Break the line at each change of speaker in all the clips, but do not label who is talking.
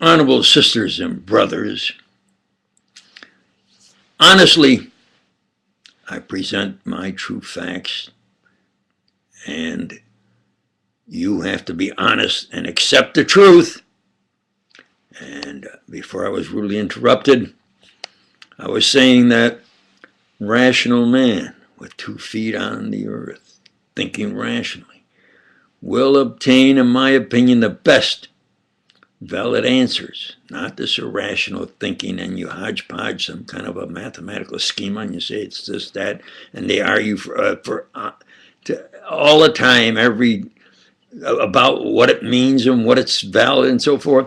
Honorable sisters and brothers, honestly, I present my true facts, and you have to be honest and accept the truth. And before I was rudely interrupted, I was saying that rational man with 2 feet on the earth, thinking rationally, will obtain, in my opinion, the best valid answers, not this irrational thinking and you hodgepodge some kind of a mathematical schema and you say it's this, that, and they argue all the time, about what it means and what it's valid and so forth.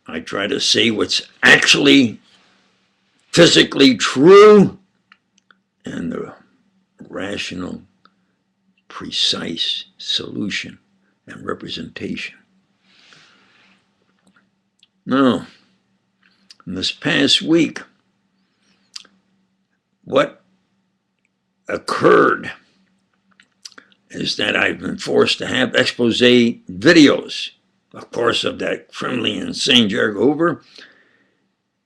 I try to say what's actually physically true and the rational, precise solution and representation. Now, in this past week, what occurred is that I've been forced to have expose videos, of course, of that criminally insane Edgar Hoover.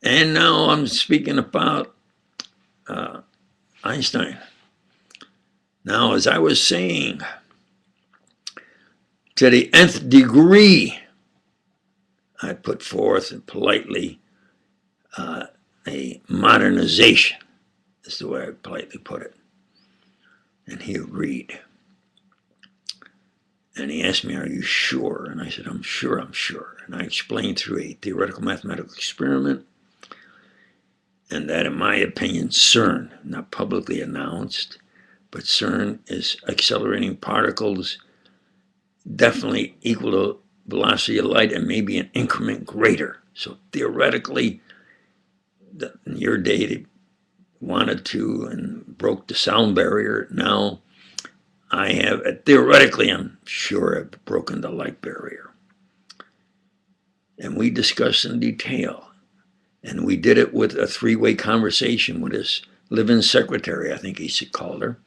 And now I'm speaking about Einstein. Now, as I was saying, to the nth degree, I put forth politely a modernization, is the way I politely put it. And he agreed. And he asked me, are you sure? And I said, I'm sure. And I explained through a theoretical mathematical experiment, and that, in my opinion, CERN, not publicly announced, but CERN is accelerating particles definitely equal to velocity of light and maybe an increment greater. So theoretically, in your day, they wanted to and broke the sound barrier. Now I have, theoretically, I'm sure I've broken the light barrier. And we discussed in detail. And we did it with a 3-way conversation with his live-in secretary, I think he called her.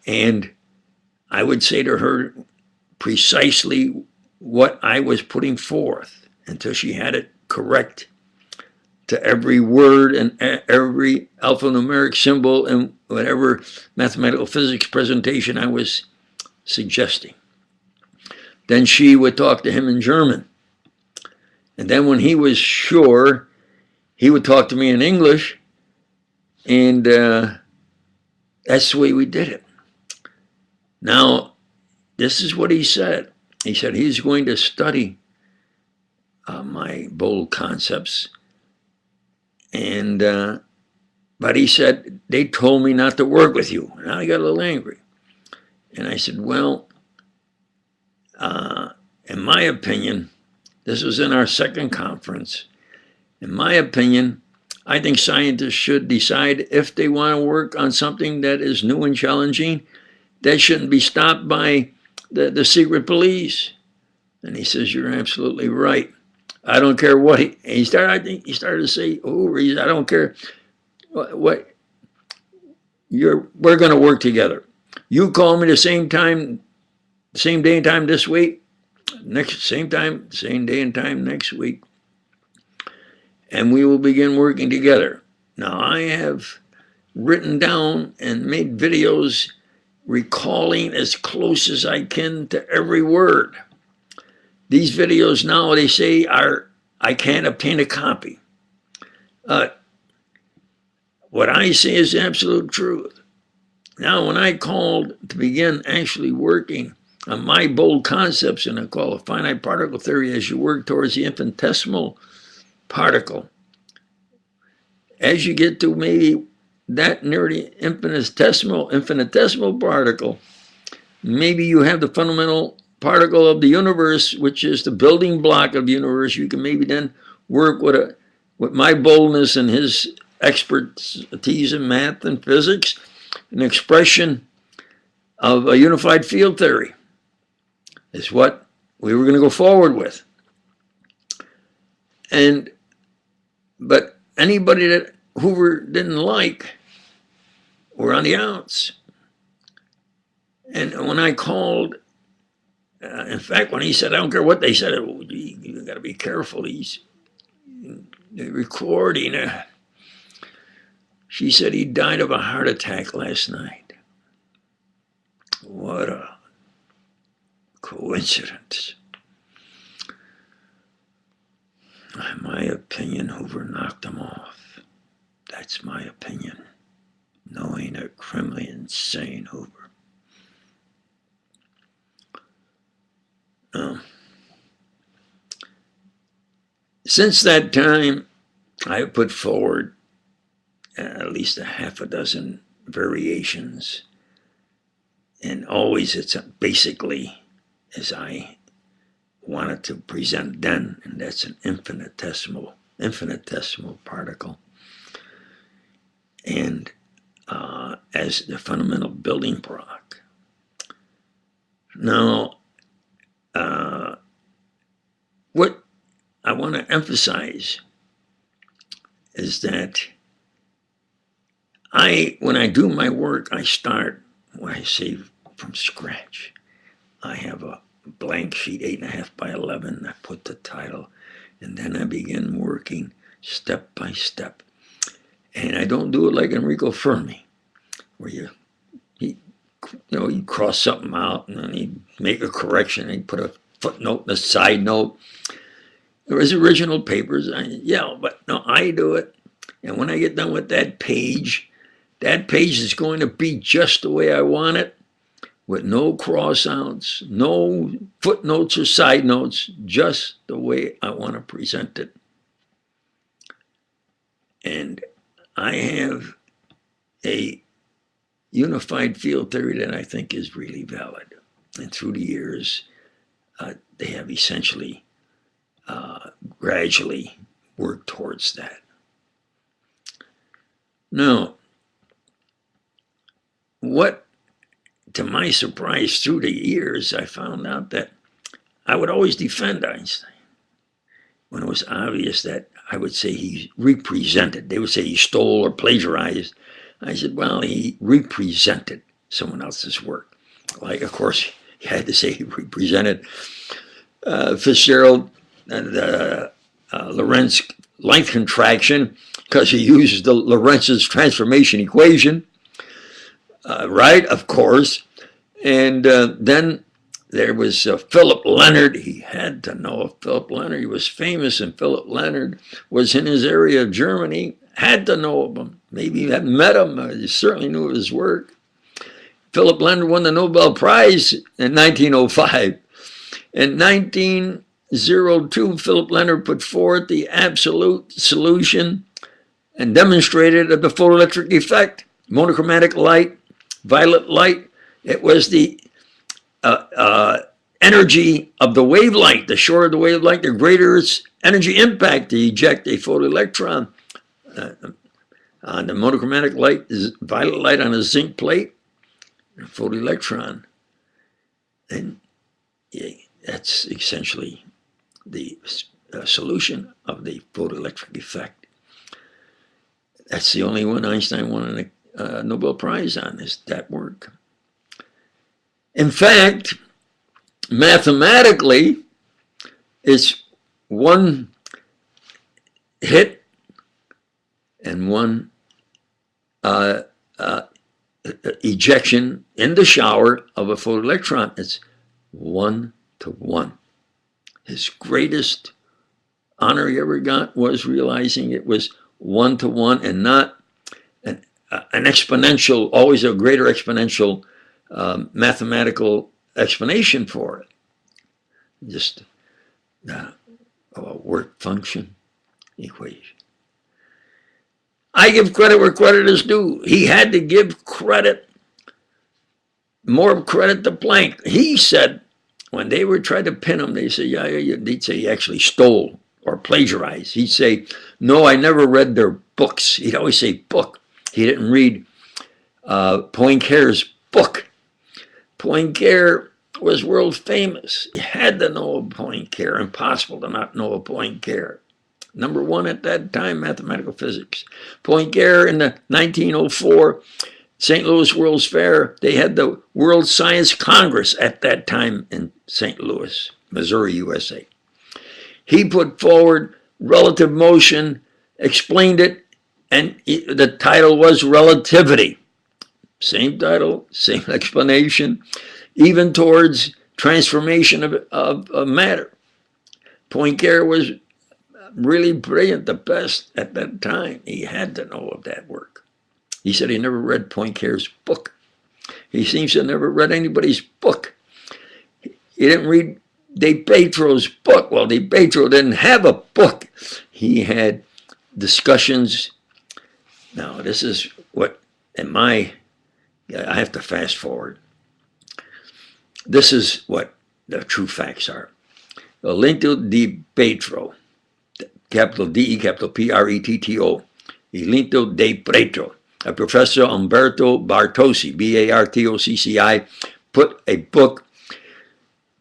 And I would say to her precisely what I was putting forth until she had it correct to every word and every alphanumeric symbol and whatever mathematical physics presentation I was suggesting. Then she would talk to him in German. And then when he was sure, he would talk to me in English. And that's the way we did it. Now, this is what he said. He said he's going to study my bold concepts. And, but he said, they told me not to work with you. And I got a little angry. And I said, well, in my opinion, this was in our second conference. In my opinion, I think scientists should decide if they want to work on something that is new and challenging. That shouldn't be stopped by the secret police. And he says, you're absolutely right. I don't care what I think he started to say, I don't care what we're going to work together. You call me the same time, same day and time this week, same day and time next week, and we will begin working together. Now, I have written down and made videos recalling as close as I can to every word. These videos now, they say, I can't obtain a copy. What I say is absolute truth. Now, when I called to begin actually working on my bold concepts, and I call it finite particle theory as you work towards the infinitesimal particle, as you get to maybe that near the infinitesimal particle, maybe you have the fundamental particle of the universe, which is the building block of the universe. You can maybe then work with my boldness and his expertise in math and physics, an expression of a unified field theory is what we were going to go forward with. But anybody that Hoover didn't like were on the outs. And when I called In fact, when he said, I don't care what they said, you got to be careful. He's recording. She said he died of a heart attack last night. What a coincidence. In my opinion, Hoover knocked him off. That's my opinion. Knowing a criminally insane Hoover. Since that time, I have put forward at least a half a dozen variations, and always it's basically as I wanted to present then, and that's an infinitesimal particle, and as the fundamental building block. Now, what I want to emphasize is that when I do my work, I start, when I say from scratch. I have a blank sheet, 8.5 by 11. I put the title, and then I begin working step by step. And I don't do it like Enrico Fermi, where you cross something out, and then you make a correction, and you put a footnote and a side note. There was original papers, but no, I do it. And when I get done with that page is going to be just the way I want it, with no cross-outs, no footnotes or side notes, just the way I want to present it. And I have a unified field theory that I think is really valid. And through the years, they have essentially gradually worked towards that. Now, to my surprise, through the years, I found out that I would always defend Einstein when it was obvious that I would say he represented. They would say he stole or plagiarized. I said, well, he represented someone else's work. Like, of course, you had to say he represented Fitzgerald and Lorentz length contraction, because he used the Lorentz's transformation equation, right, of course. And then there was Philip Leonard. He had to know of Philip Leonard. He was famous, and Philip Leonard was in his area of Germany, had to know of him. Maybe he had met him. He certainly knew of his work. Philip Leonard won the Nobel Prize in 1905. In 1902, Philip Leonard put forth the absolute solution and demonstrated the photoelectric effect, monochromatic light, violet light. It was the energy of the wavelength. The shorter the wavelength, the greater its energy impact to eject a photoelectron. The monochromatic light is violet light on a zinc plate, a photoelectron. And that's essentially the solution of the photoelectric effect. That's the only one Einstein won a Nobel Prize on, is that work. In fact, mathematically, it's one hit and one ejection in the shower of a photoelectron. It's 1 to 1. His greatest honor he ever got was realizing it was 1 to 1 and not an exponential, always a greater exponential mathematical explanation for it. Just a work function equation. I give credit where credit is due. He had to give credit, more credit to Planck. He said, when they were trying to pin him, they say, they'd say he actually stole or plagiarized. He'd say, no, I never read their books. He'd always say book. He didn't read Poincare's book. Poincare was world famous. You had to know of Poincare. Impossible to not know of Poincare. #1 at that time, mathematical physics. Poincare in the 1904 St. Louis World's Fair, they had the World Science Congress at that time in St. Louis, Missouri, USA. He put forward relative motion, explained it, and the title was Relativity. Same title, same explanation, even towards transformation of matter. Poincaré was really brilliant, the best at that time. He had to know of that work. He said he never read Poincaré's book. He seems to have never read anybody's book. He didn't read De Petro's book. Well, De Petro didn't have a book. He had discussions. Now, this is what, I have to fast forward. This is what the true facts are. Olinto de Pretto, capital D-E, capital P-R-E-T-T-O. Olinto de Pretto. A Professor Umberto Bartocci, B-A-R-T-O-C-C-I, put a book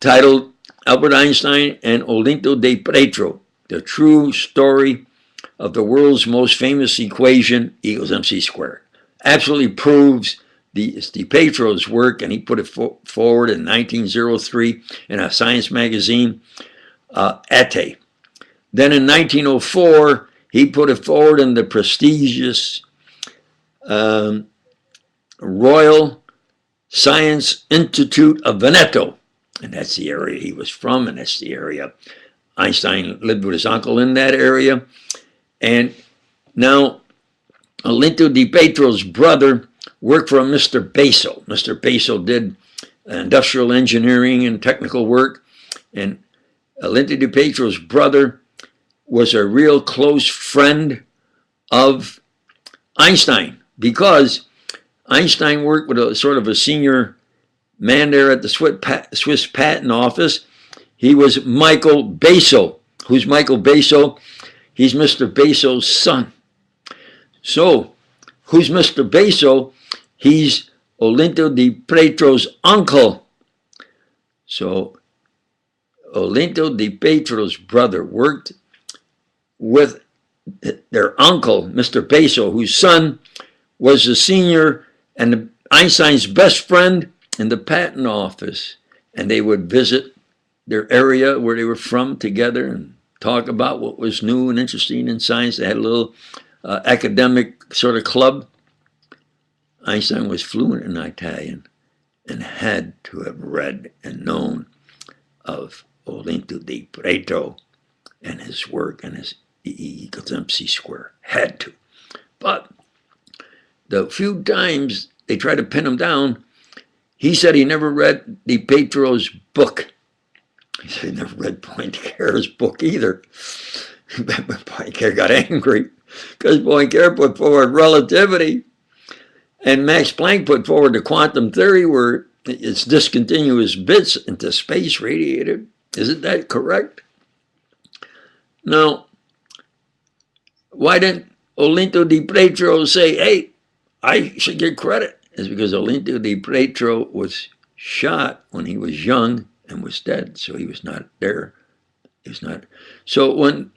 titled Albert Einstein and Olinto de Pretto, the true story of the world's most famous equation, E equals mc squared. Absolutely proves de Petro's work, and he put it forward in 1903 in a science magazine, Ate. Then in 1904, he put it forward in the prestigious Royal Science Institute of Veneto, and that's the area he was from, and that's the area Einstein lived with his uncle in that area. And now Olinto de Petro's brother worked for Mr. Baso. Mr. Baso did industrial engineering and technical work, and Olinto de Petro's brother was a real close friend of Einstein, because Einstein worked with a sort of a senior man there at the Swiss Patent Office. He was Michael Baso. Who's Michael Baso? He's Mr. Baso's son. So, who's Mr. Baso? He's Olinto de Petro's uncle. So, Olinto de Petro's brother worked with their uncle, Mr. Baso, whose son was the senior and Einstein's best friend in the patent office. And they would visit their area where they were from together and talk about what was new and interesting in science. They had a little academic sort of club. Einstein was fluent in Italian and had to have read and known of Olinto de Pretto and his work and his E equals mc squared. Had to. But the few times they tried to pin him down, he said he never read De Petro's book. He said he never read Poincaré's book either. Poincaré got angry because Poincaré put forward relativity and Max Planck put forward the quantum theory where it's discontinuous bits into space radiated. Isn't that correct? Now, why didn't Olinto de Pretto say, hey, I should get credit? It's because Olinto de Pretto was shot when he was young and was dead, so he was not there. He was not. So when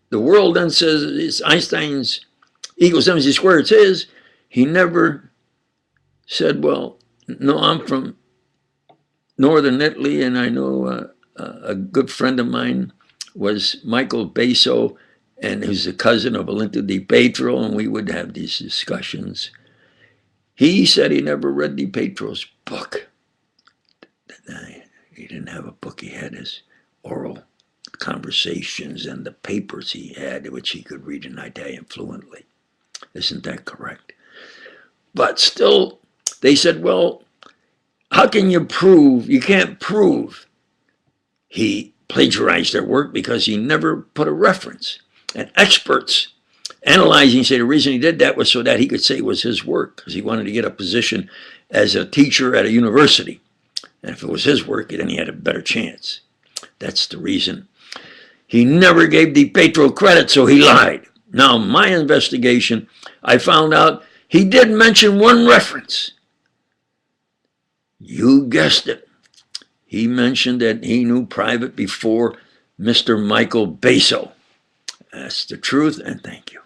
the world then says it's Einstein's equals mc squared, it's his, he never said, well, no, I'm from northern Italy, and I know a good friend of mine was Michael Baso, and who's a cousin of Olinto de Pretto, and we would have these discussions. He said he never read De Petro's book. He didn't have a book. He had his oral conversations and the papers he had, which he could read in Italian fluently. Isn't that correct? But still, they said, well, how can you prove? You can't prove he plagiarized their work because he never put a reference. And experts analyzing say the reason he did that was so that he could say it was his work, because he wanted to get a position as a teacher at a university. And if it was his work, then he had a better chance. That's the reason. He never gave De Petro credit, so he lied. Now, my investigation, I found out he did mention one reference. You guessed it. He mentioned that he knew private before Mr. Michael Baso. That's the truth, and thank you.